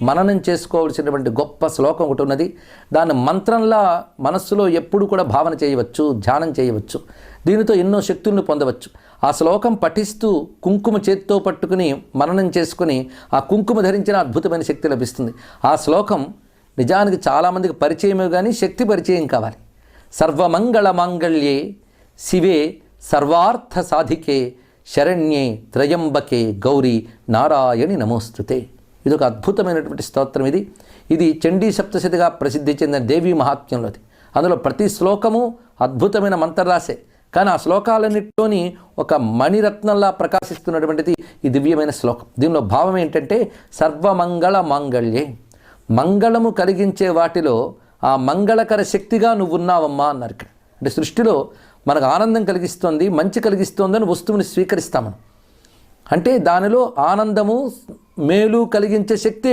మననం చేసుకోవాల్సినటువంటి గొప్ప శ్లోకం ఒకటి ఉన్నది. దాన్ని మంత్రంలా మనస్సులో ఎప్పుడు కూడా భావన చేయవచ్చు, ధ్యానం చేయవచ్చు. దీనితో ఎన్నో శక్తులను పొందవచ్చు. ఆ శ్లోకం పఠిస్తూ కుంకుమ చేత్తో పట్టుకుని మననం చేసుకుని ఆ కుంకుమ ధరించిన అద్భుతమైన శక్తి లభిస్తుంది. ఆ శ్లోకం నిజానికి చాలామందికి పరిచయమే కానీ శక్తి పరిచయం కావాలి. సర్వమంగళ మాంగళ్యే శివే సర్వార్థ సాధికే శరణ్యే త్రయంబకే గౌరీ నారాయణి నమోస్తుతే. ఇది ఒక అద్భుతమైనటువంటి స్తోత్రం. ఇది చండీ సప్తశతిగా ప్రసిద్ధి చెందిన దేవీ మహాత్మ్యంలోది. అందులో ప్రతి శ్లోకము అద్భుతమైన మంత్రరాశే, కానీ ఆ శ్లోకాలన్నింటిలోని ఒక మణిరత్నంలా ప్రకాశిస్తున్నటువంటిది ఈ దివ్యమైన శ్లోకం. దీనిలో భావం ఏంటంటే సర్వమంగళ మాంగళ్యే, మంగళము కలిగించే వాటిలో ఆ మంగళకర శక్తిగా నువ్వు ఉన్నావమ్మా అన్నారు ఇక్కడ. అంటే సృష్టిలో మనకు ఆనందం కలిగిస్తోంది, మంచి కలిగిస్తోందని వస్తువుని స్వీకరిస్తామని, అంటే దానిలో ఆనందము మేలు కలిగించే శక్తి